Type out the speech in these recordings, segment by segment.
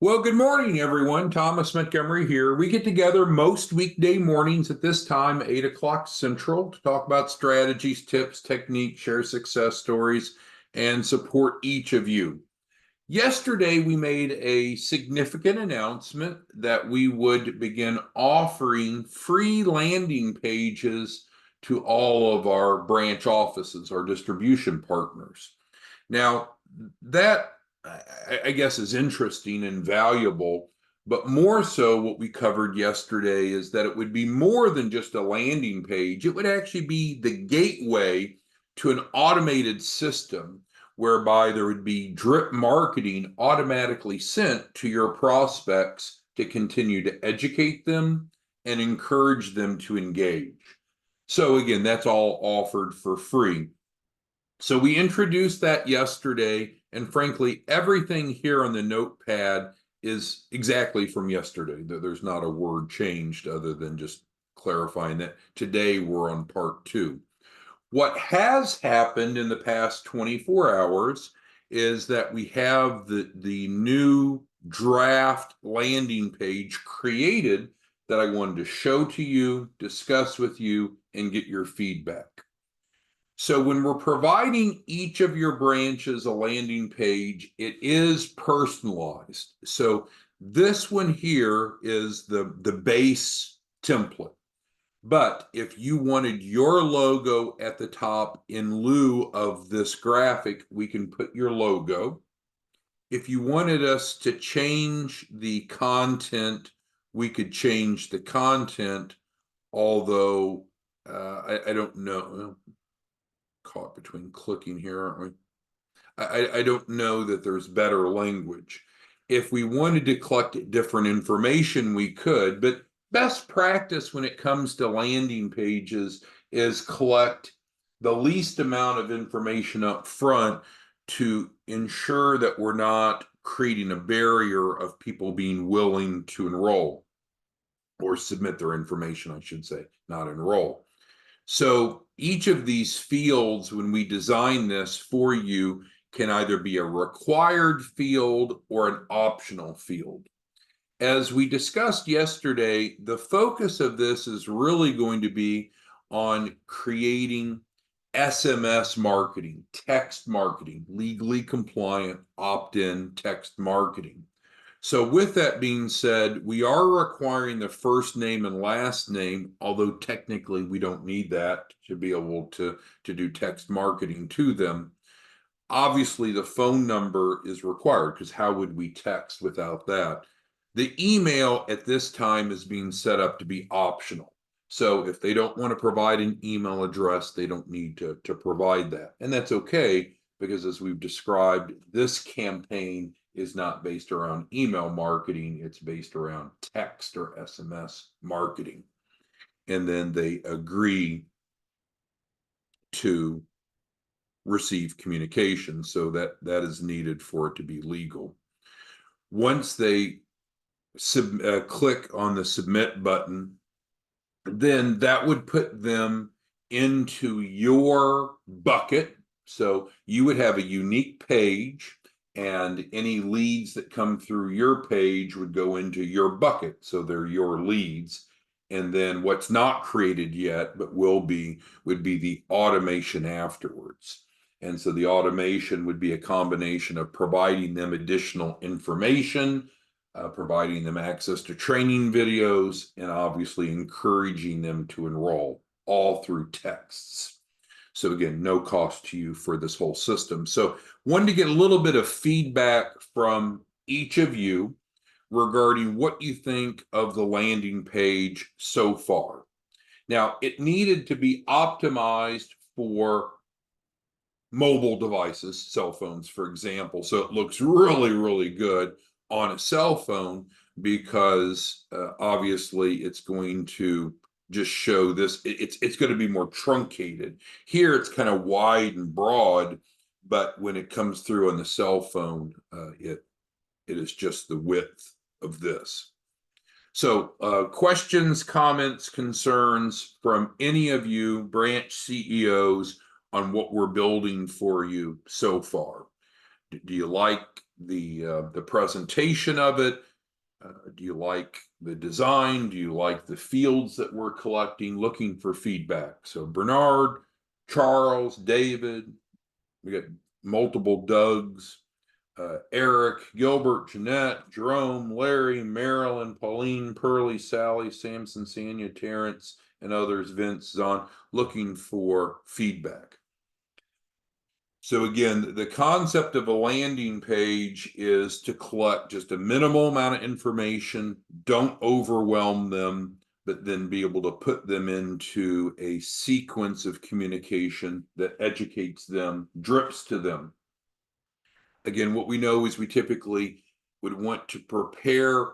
Well, good morning, everyone. Thomas Montgomery here. We get together most weekday mornings at this time, 8 o'clock Central, to talk about strategies, tips, techniques, share success stories, and support each of you. Yesterday, we made a significant announcement that we would begin offering free landing pages to all of our branch offices, our distribution partners. Now, that I guess is interesting and valuable, but more so what we covered yesterday is that it would be more than just a landing page. It would actually be the gateway to an automated system whereby there would be drip marketing automatically sent to your prospects to continue to educate them and encourage them to engage. So again, that's all offered for free. So we introduced that yesterday, and frankly, everything here on the notepad is exactly from yesterday. There's not a word changed other than just clarifying that today we're on part two. What has happened in the past 24 hours is that we have the new draft landing page created that I wanted to show to you, discuss with you, and get your feedback. So when we're providing each of your branches a landing page, it is personalized. So this one here is the base template. But if you wanted your logo at the top in lieu of this graphic, we can put your logo. If you wanted us to change the content, we could change the content, although I don't know. Caught between clicking here, aren't we? I don't know that there's better language. If we wanted to collect different information, we could, but best practice when it comes to landing pages is collect the least amount of information up front to ensure that we're not creating a barrier of people being willing to enroll or submit their information, I should say, not enroll. So each of these fields, when we design this for you, can either be a required field or an optional field. As we discussed yesterday, the focus of this is really going to be on creating SMS marketing, text marketing, legally compliant opt-in text marketing. So with that being said, we are requiring the first name and last name, although technically we don't need that to be able to do text marketing to them. Obviously, the phone number is required because how would we text without that? The email at this time is being set up to be optional. So if they don't want to provide an email address, they don't need to provide that. And that's okay because as we've described, this campaign is not based around email marketing, it's based around text or SMS marketing. And then they agree to receive communication, so that is needed for it to be legal. Once they click on the submit button, then that would put them into your bucket. So you would have a unique page, and any leads that come through your page would go into your bucket. So they're your leads. And then what's not created yet, but would be the automation afterwards. And so the automation would be a combination of providing them additional information, providing them access to training videos, and obviously encouraging them to enroll, all through texts. So again, no cost to you for this whole system. So wanted to get a little bit of feedback from each of you regarding what you think of the landing page so far. Now, it needed to be optimized for mobile devices, cell phones, for example. So it looks really, really good on a cell phone because obviously it's going to just show this. It's going to be more truncated. Here it's kind of wide and broad, but when it comes through on the cell phone, it is just the width of this. So questions, comments, concerns from any of you branch CEOs on what we're building for you so far? Do you like the presentation of it? Do you like the design? Do you like the fields that we're collecting? Looking for feedback. So Bernard, Charles, David, we got multiple Dougs, Eric, Gilbert, Jeanette, Jerome, Larry, Marilyn, Pauline, Pearlie, Sally, Samson, Sanya, Terrence, and others, Vince, Zon, looking for feedback. So again, the concept of a landing page is to collect just a minimal amount of information, don't overwhelm them, but then be able to put them into a sequence of communication that educates them, drips to them. Again, what we know is we typically would want to prepare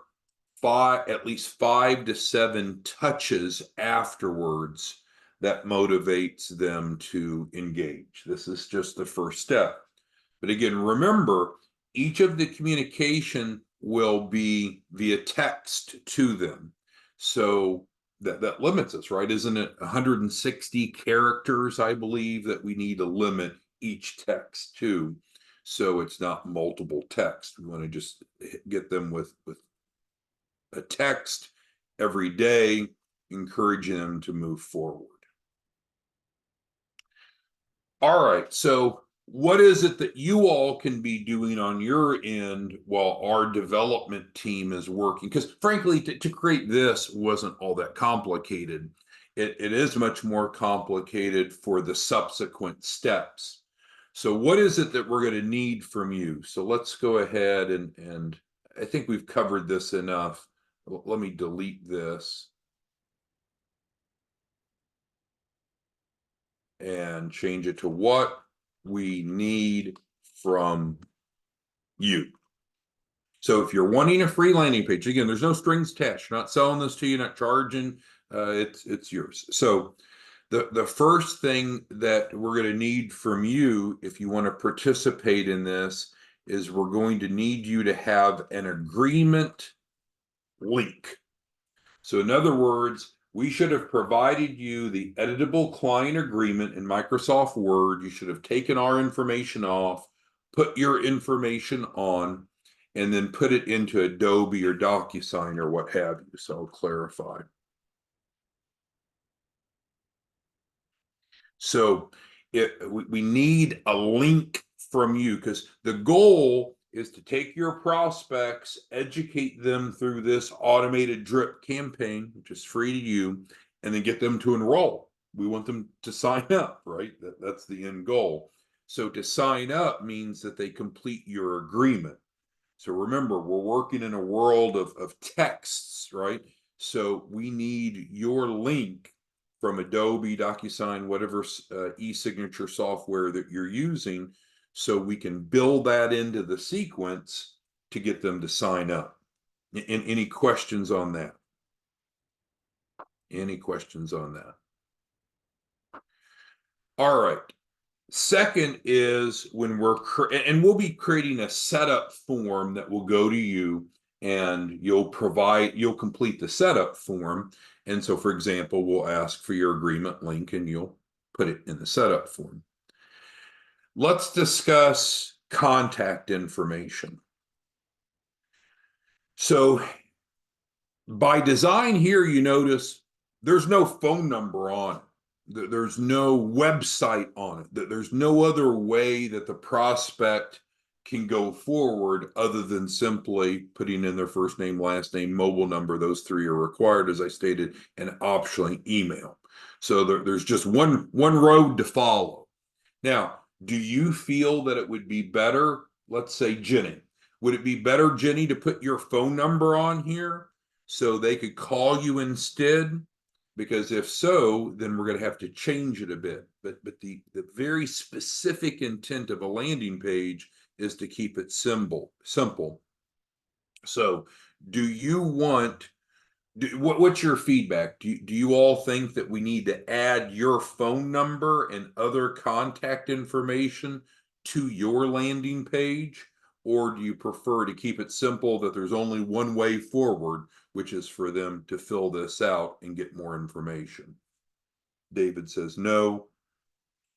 at least 5 to 7 touches afterwards that motivates them to engage. This is just the first step. But again, remember, each of the communication will be via text to them. So that limits us, right? Isn't it 160 characters, I believe, that we need to limit each text to? So it's not multiple text. We want to just get them with a text every day, encouraging them to move forward. All right, so what is it that you all can be doing on your end while our development team is working? Because frankly, to create this wasn't all that complicated. It is much more complicated for the subsequent steps. So what is it that we're going to need from you? So let's go ahead and I think we've covered this enough. Let me delete this and change it to what we need from you. So if you're wanting a free landing page, again, there's no strings attached. You're not selling this to you, not charging. It's yours. So the first thing that we're going to need from you, if you want to participate in this, is we're going to need you to have an agreement link. So in other words, we should have provided you the editable client agreement in Microsoft Word. You should have taken our information off, put your information on, and then put it into Adobe or DocuSign or what have you. So I'll clarify. So we need a link from you, because the goal is to take your prospects, educate them through this automated drip campaign, which is free to you, and then get them to enroll. We want them to sign up, right? That's the end goal. So to sign up means that they complete your agreement. So remember, we're working in a world of texts, right? So we need your link from Adobe, DocuSign, whatever e-signature software that you're using, so we can build that into the sequence to get them to sign up. Any questions on that? Any questions on that? All right. Second is when and we'll be creating a setup form that will go to you, and you'll complete the setup form. And so, for example, we'll ask for your agreement link and you'll put it in the setup form. Let's discuss contact information. So by design here, you notice there's no phone number on it. There's no website on it. There's no other way that the prospect can go forward other than simply putting in their first name, last name, mobile number. Those 3 are required, as I stated, and optionally email. So there's just one road to follow. Now, do you feel that it would be better, let's say Jenny, would it be better, Jenny, to put your phone number on here so they could call you instead? Because if so, then we're going to have to change it a bit. But the very specific intent of a landing page is to keep it simple. So do you want, what's your feedback? Do you all think that we need to add your phone number and other contact information to your landing page? Or do you prefer to keep it simple, that there's only one way forward, which is for them to fill this out and get more information? David says no.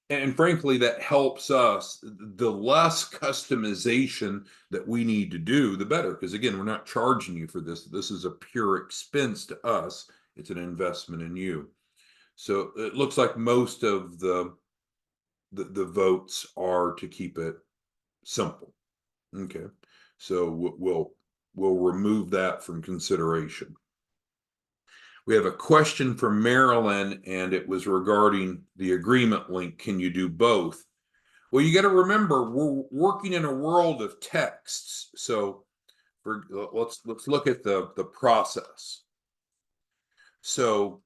And frankly, that helps us. The less customization that we need to do, the better. Because again, we're not charging you for this. This is a pure expense to us. It's an investment in you. So it looks like most of the votes are to keep it simple. Okay, so we'll remove that from consideration. We have a question from Marilyn, and it was regarding the agreement link. Can you do both? Well, you got to remember we're working in a world of texts. So let's look at the process. So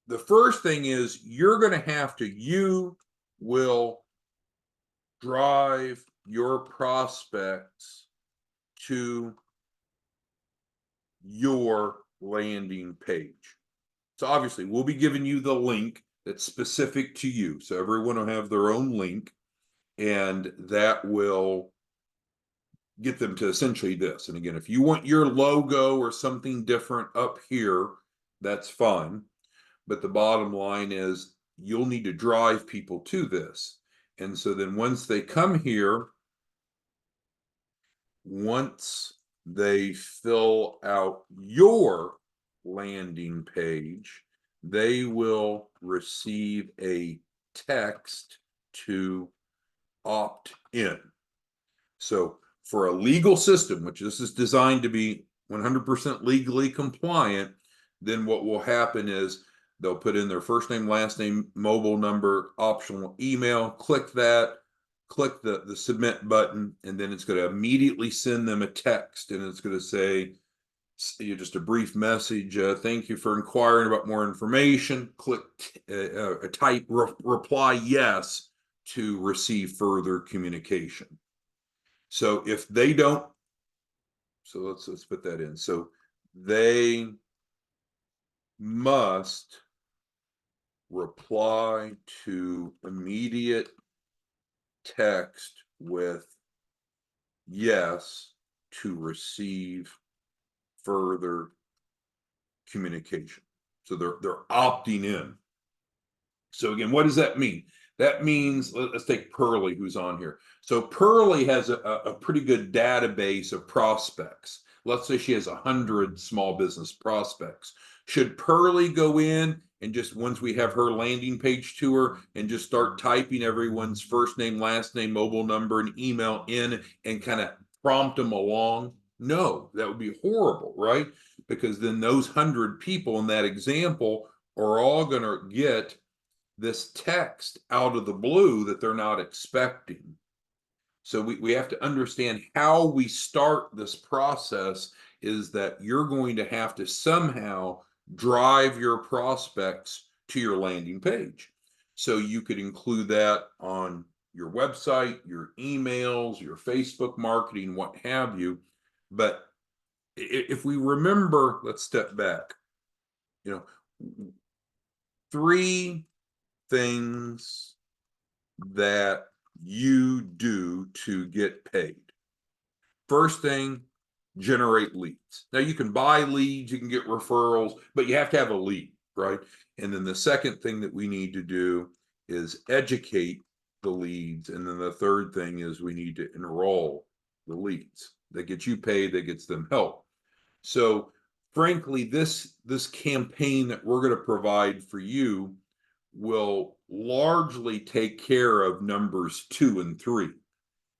the first thing is you will drive your prospects to your landing page. So obviously we'll be giving you the link that's specific to you. So everyone will have their own link, and that will get them to essentially this. And again, if you want your logo or something different up here, that's fine. But the bottom line is you'll need to drive people to this. And so then once they come here, once they fill out your landing page, they will receive a text to opt in. So for a legal system, which this is designed to be 100% legally compliant, then what will happen is they'll put in their first name, last name, mobile number, optional email, click that, click the submit button, and then it's going to immediately send them a text, and it's going to say, just a brief message, thank you for inquiring about more information, click type reply yes to receive further communication. So if they don't, so let's put that in. So they must reply to immediate text with yes to receive further communication. So they're opting in. So again, what does that mean? That means, let's take Pearlie, who's on here. So Pearlie has a pretty good database of prospects. Let's say she has 100 small business prospects. Should Pearlie go in and just, once we have her landing page to her, and just start typing everyone's first name, last name, mobile number, and email in and kind of prompt them along? No, that would be horrible, right? Because then those 100 people in that example are all going to get this text out of the blue that they're not expecting. So we have to understand how we start this process is that you're going to have to somehow drive your prospects to your landing page. So you could include that on your website, your emails, your Facebook marketing, what have you. But if we remember, let's step back, 3 things that you do to get paid. First thing, generate leads. Now you can buy leads, you can get referrals, but you have to have a lead, right? And then the second thing that we need to do is educate the leads. And then the third thing is we need to enroll the leads. That gets you paid, that gets them help. So frankly, this campaign that we're going to provide for you will largely take care of numbers 2 and 3,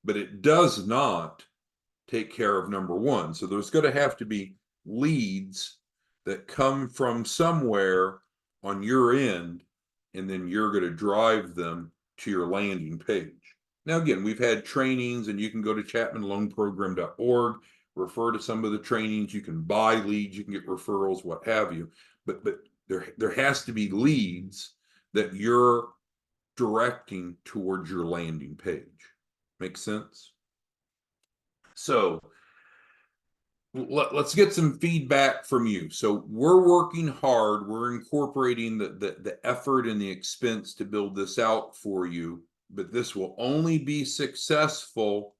but it does not take care of number 1. So there's going to have to be leads that come from somewhere on your end, and then you're going to drive them to your landing page. Now, again, we've had trainings, and you can go to chapmanloanprogram.org, refer to some of the trainings. You can buy leads, you can get referrals, what have you. But there has to be leads that you're directing towards your landing page. Make sense? So let's get some feedback from you. So we're working hard. We're incorporating the effort and the expense to build this out for you, but this will only be successful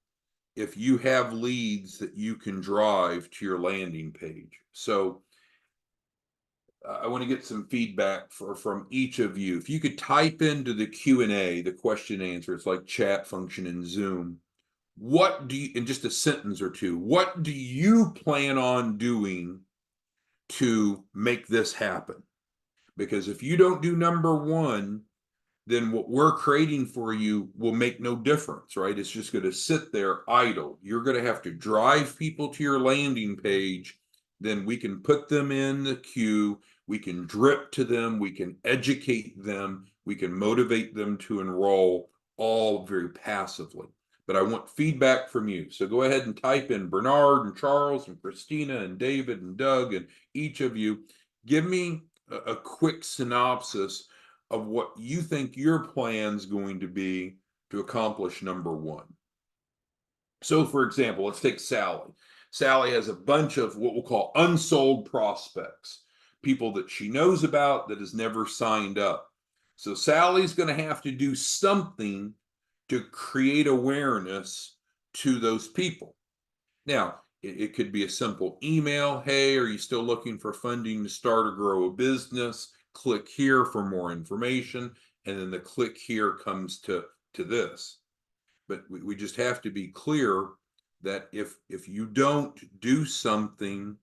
if you have leads that you can drive to your landing page. So I want to get some feedback from each of you. If you could type into the Q&A, the question and answer, it's like chat function in Zoom. What do you, in just a sentence or two, what do you plan on doing to make this happen? Because if you don't do number one, then what we're creating for you will make no difference, right? It's just going to sit there idle. You're going to have to drive people to your landing page. Then we can put them in the queue. We can drip to them. We can educate them. We can motivate them to enroll, all very passively. But I want feedback from you. So go ahead and type in Bernard and Charles and Christina and David and Doug and each of you. Give me a quick synopsis of what you think your plan's going to be to accomplish number one. So, for example, let's take Sally. Sally has a bunch of what we'll call unsold prospects, people that she knows about that has never signed up. So Sally's going to have to do something to create awareness to those people. Now, it could be a simple email. Hey, are you still looking for funding to start or grow a business? Click here for more information. And then the click here comes to this. But we just have to be clear that if you don't do something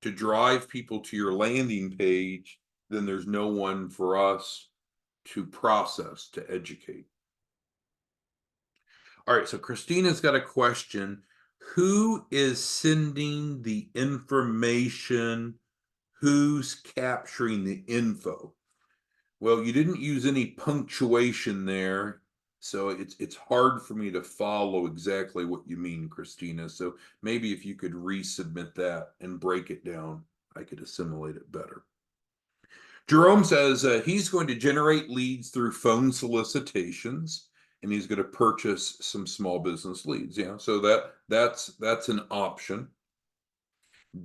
to drive people to your landing page, then there's no one for us to process, to educate. All right, so Christina's got a question. Who is sending the information? Who's capturing the info? Well, you didn't use any punctuation there, so it's hard for me to follow exactly what you mean, Christina. So maybe if you could resubmit that and break it down, I could assimilate it better. Jerome says he's going to generate leads through phone solicitations, and he's going to purchase some small business leads. Yeah, so that's an option.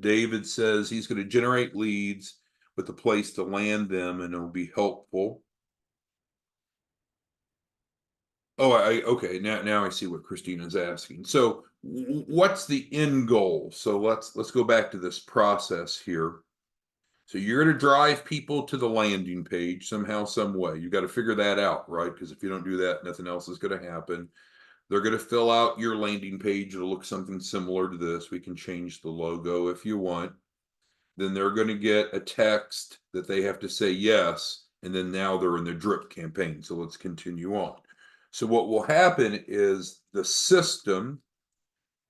David says he's going to generate leads with a place to land them, and it'll be helpful. Oh, okay. Now I see what Christina's asking. So, what's the end goal? So let's go back to this process here. So you're going to drive people to the landing page somehow, some way. You got to figure that out, right? Because if you don't do that, nothing else is going to happen. They're going to fill out your landing page. It'll look something similar to this. We can change the logo if you want. Then they're going to get a text that they have to say yes. And then now they're in the drip campaign. So let's continue on. So what will happen is the system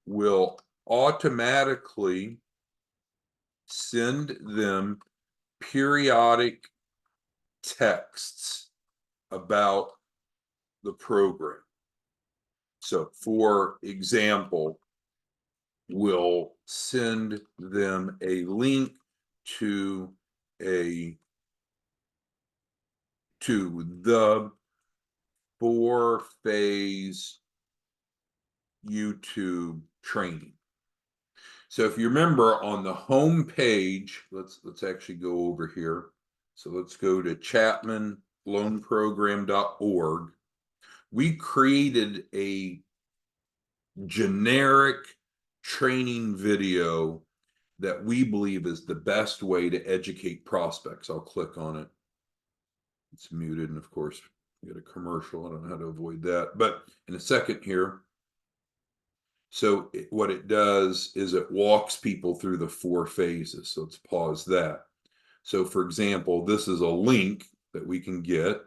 will automatically send them periodic texts about the program. So, for example, we'll send them a link to the 4-phase YouTube training. So if you remember on the home page, let's actually go over here. So let's go to chapmanloanprogram.org. We created a generic training video that we believe is the best way to educate prospects. I'll click on it. It's muted, and of course, we got a commercial. I don't know how to avoid that, but in a second here. So what it does is it walks people through the 4 phases. So let's pause that. So for example, this is a link that we can get.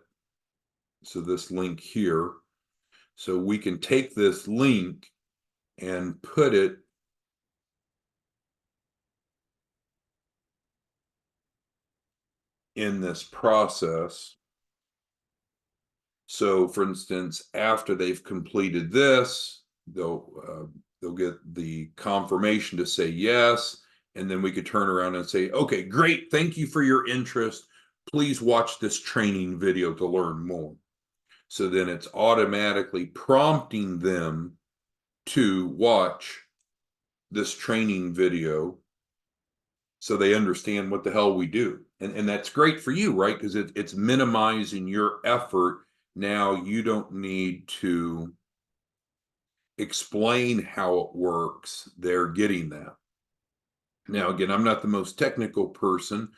So this link here. So we can take this link and put it in this process. So for instance, after they've completed this, they'll get the confirmation to say yes, and then we could turn around and say, okay, great, thank you for your interest. Please watch this training video to learn more. So then it's automatically prompting them to watch this training video so they understand what the hell we do. And that's great for you, right? Because it's minimizing your effort. Now you don't need to explain how it works. They're getting that. Now, again, I'm not the most technical person,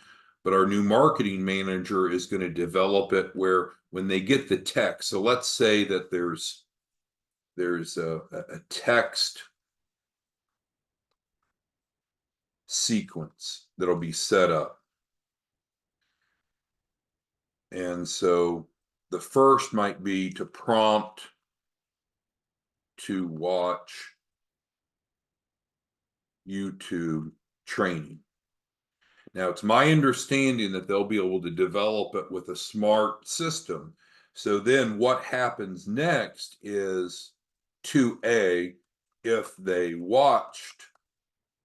but our new marketing manager is going to develop it where when they get the text, so let's say that there's a text sequence that'll be set up. And so the first might be to prompt to watch YouTube training. Now, it's my understanding that they'll be able to develop it with a smart system. So then what happens next is 2A, if they watched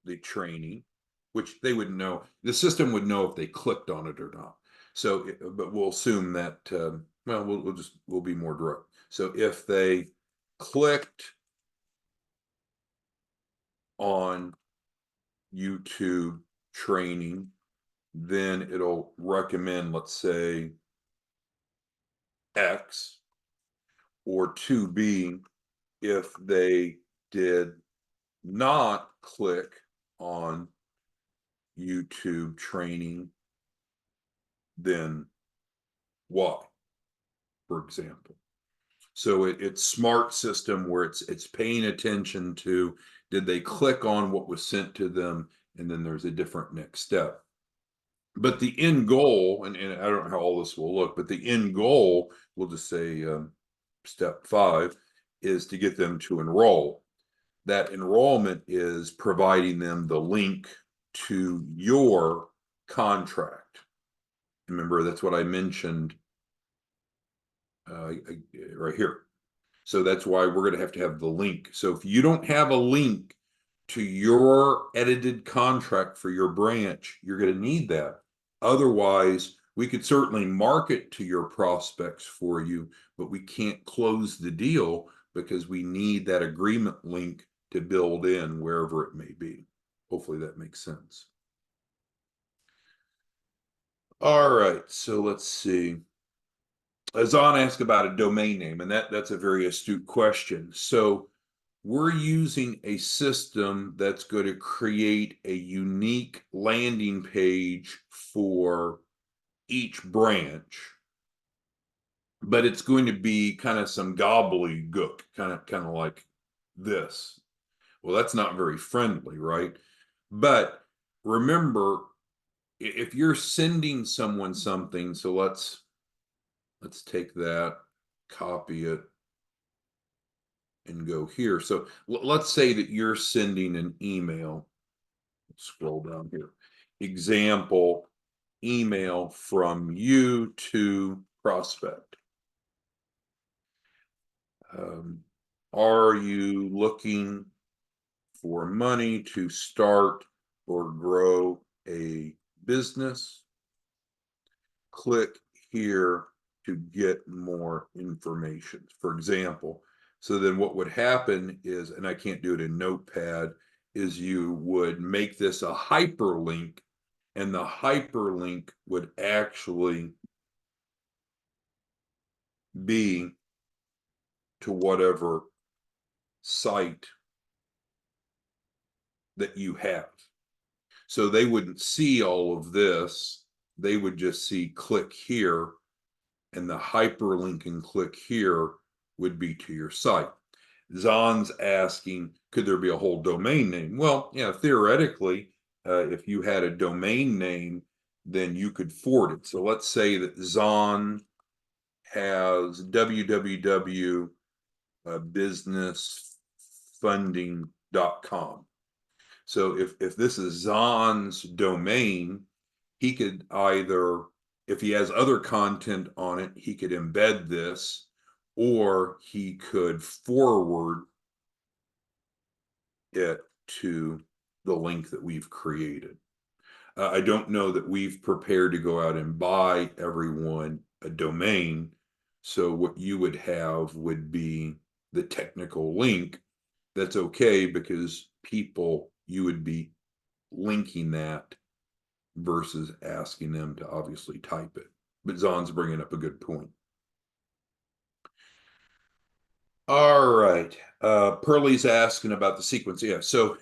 the training, which they would know, the system would know if they clicked on it or not. So, but we'll assume that, well, we'll be more direct. So if they clicked on YouTube training, then it'll recommend, let's say, X, or 2B, if they did not click on YouTube training, then Y, for example. So it's smart system where it's paying attention to, did they click on what was sent to them, and then there's a different next step. But the end goal, and I don't know how all this will look, but the end goal, we'll just say step 5, is to get them to enroll. That enrollment is providing them the link to your contract. Remember, that's what I mentioned right here. So that's why we're going to have the link. So if you don't have a link to your edited contract for your branch, you're going to need that. Otherwise, we could certainly market to your prospects for you, but we can't close the deal because we need that agreement link to build in wherever it may be. Hopefully that makes sense. All right, so let's see. Azan asked about a domain name, and that's a very astute question. So we're using a system that's going to create a unique landing page for each branch, but it's going to be kind of some gobbledygook, kind of like this. Well, that's not very friendly, right? But remember, if you're sending someone something, so let's take that, copy it, and go here. So let's say that you're sending an email. Scroll down here. Example email from you to prospect. Are you looking for money to start or grow a business? Click here to get more information, for example. So then what would happen is, and I can't do it in Notepad, is you would make this a hyperlink, and the hyperlink would actually be to whatever site that you have. So they wouldn't see all of this. They would just see click here, and the hyperlink and click here would be to your site. Zon's asking, could there be a whole domain name? Well, yeah, theoretically, if you had a domain name, then you could forward it. So let's say that Zon has www.businessfunding.com. So if this is Zon's domain, he could either, if he has other content on it, he could embed this, or he could forward it to the link that we've created. I don't know that we've prepared to go out and buy everyone a domain. So what you would have would be the technical link. That's okay, because you would be linking that versus asking them to obviously type it. But Zon's bringing up a good point. All right. Pearlie's asking about the sequence. Yeah. So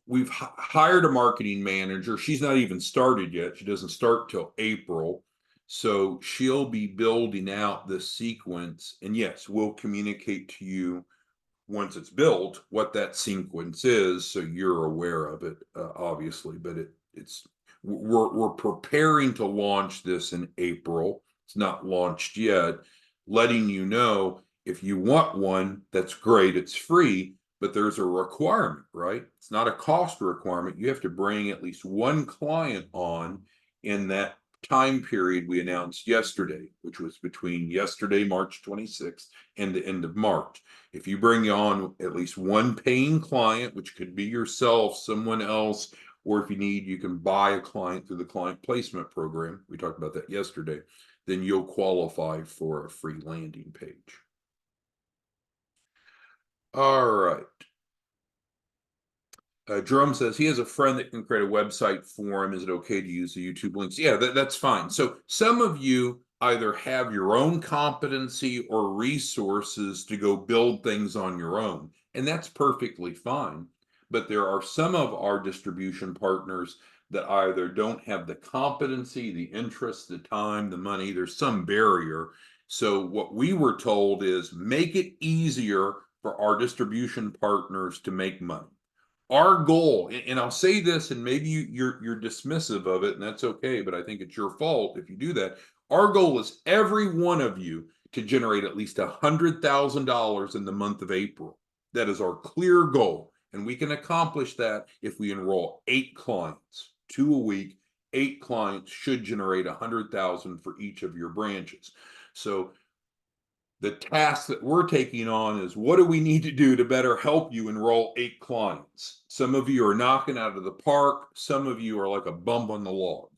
we've hired a marketing manager. She's not even started yet. She doesn't start till April. So she'll be building out the sequence. And yes, we'll communicate to you once it's built what that sequence is, so you're aware of it, obviously. But we're preparing to launch this in April. It's not launched yet. Letting you know, if you want one, that's great. It's free, but there's a requirement, right? It's not a cost requirement. You have to bring at least one client on in that time period we announced yesterday, which was between yesterday, March 26th, and the end of March. If you bring on at least one paying client, which could be yourself, someone else, or if you need, you can buy a client through the client placement program. We talked about that yesterday. Then you'll qualify for a free landing page. All right. Jerome says he has a friend that can create a website for him. Is it okay to use the YouTube links? Yeah, that's fine. So some of you either have your own competency or resources to go build things on your own, and that's perfectly fine. But there are some of our distribution partners that either don't have the competency, the interest, the time, the money. There's some barrier. So what we were told is make it easier for our distribution partners to make money. Our goal, and I'll say this, and maybe you're dismissive of it, and that's okay, but I think it's your fault if you do that. Our goal is every one of you to generate at least $100,000 in the month of April. That is our clear goal, and we can accomplish that if we enroll 8 clients, 2 a week. 8 clients should generate $100,000 for each of your branches. So the task that we're taking on is, what do we need to do to better help you enroll 8 clients? Some of you are knocking out of the park. Some of you are like a bump on the log.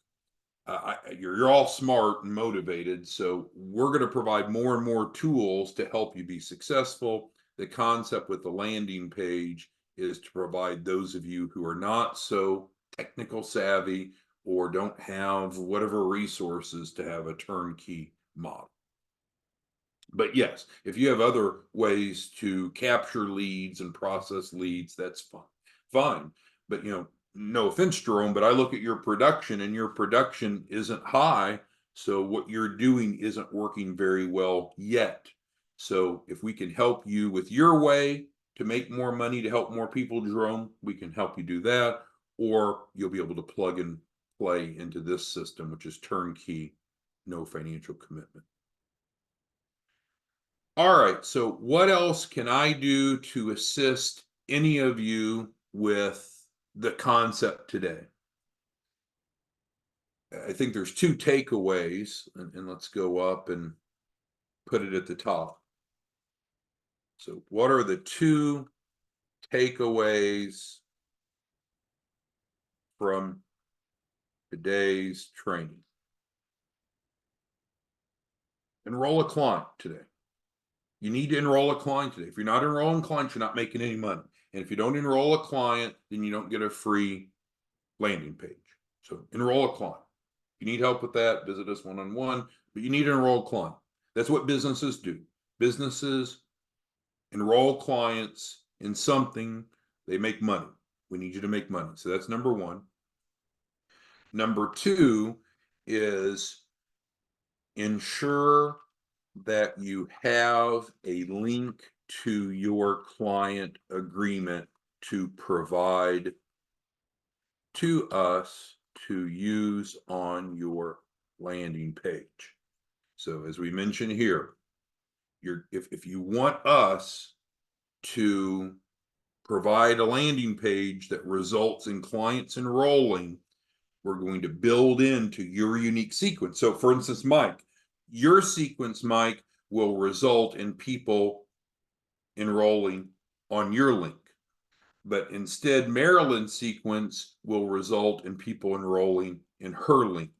You're all smart and motivated. So we're going to provide more and more tools to help you be successful. The concept with the landing page is to provide those of you who are not so technical savvy or don't have whatever resources to have a turnkey model. But yes, if you have other ways to capture leads and process leads, that's fine. Fine. But no offense, Jerome, but I look at your production and your production isn't high. So what you're doing isn't working very well yet. So if we can help you with your way to make more money, to help more people, Jerome, we can help you do that. Or you'll be able to plug and play into this system, which is turnkey, no financial commitment. All right, so what else can I do to assist any of you with the concept today? I think there's 2 takeaways, and let's go up and put it at the top. So what are the 2 takeaways from today's training? Enroll a client today. You need to enroll a client today. If you're not enrolling clients, you're not making any money. And if you don't enroll a client, then you don't get a free landing page. So enroll a client. If you need help with that, visit us one-on-one, but you need to enroll a client. That's what businesses do. Businesses enroll clients in something, they make money. We need you to make money. So that's number 1. Number 2 is ensure that you have a link to your client agreement to provide to us to use on your landing page. So as we mentioned here, if you want us to provide a landing page that results in clients enrolling, we're going to build into your unique sequence. So for instance, Mike, your sequence, Mike, will result in people enrolling on your link. But instead, Marilyn's sequence will result in people enrolling in her link.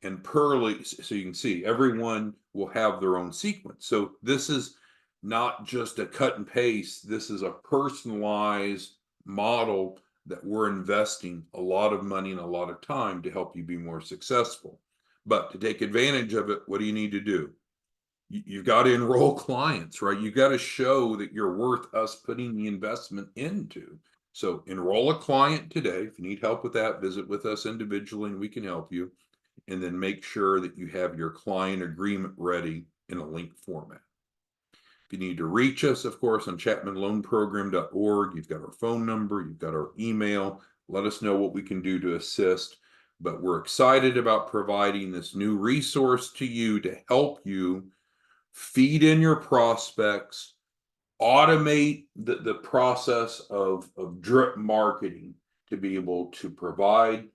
And Pearly, so you can see everyone will have their own sequence. So this is not just a cut and paste. This is a personalized model that we're investing a lot of money and a lot of time to help you be more successful. But to take advantage of it, what do you need to do? You've got to enroll clients, right? You've got to show that you're worth us putting the investment into. So enroll a client today. If you need help with that, visit with us individually and we can help you. And then make sure that you have your client agreement ready in a linked format. If you need to reach us, of course, on chapmanloanprogram.org, you've got our phone number, you've got our email. Let us know what we can do to assist. But we're excited about providing this new resource to you to help you feed in your prospects, automate the process of drip marketing to be able to provide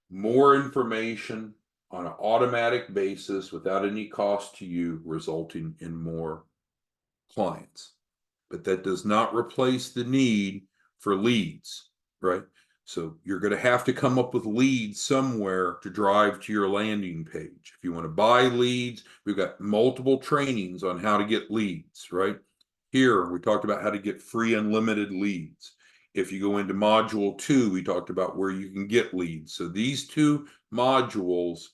more information on an automatic basis without any cost to you, resulting in more clients. But that does not replace the need for leads, right? So you're going to have to come up with leads somewhere to drive to your landing page. If you want to buy leads, we've got multiple trainings on how to get leads, right? Here, we talked about how to get free unlimited leads. If you go into module 2, we talked about where you can get leads. So these two modules,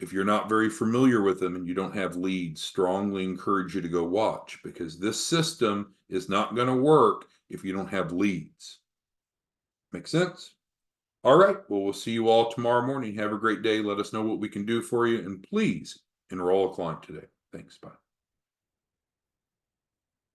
if you're not very familiar with them and you don't have leads, strongly encourage you to go watch, because this system is not going to work if you don't have leads. Make sense? All right. Well, we'll see you all tomorrow morning. Have a great day. Let us know what we can do for you. And please enroll a client today. Thanks. Bye.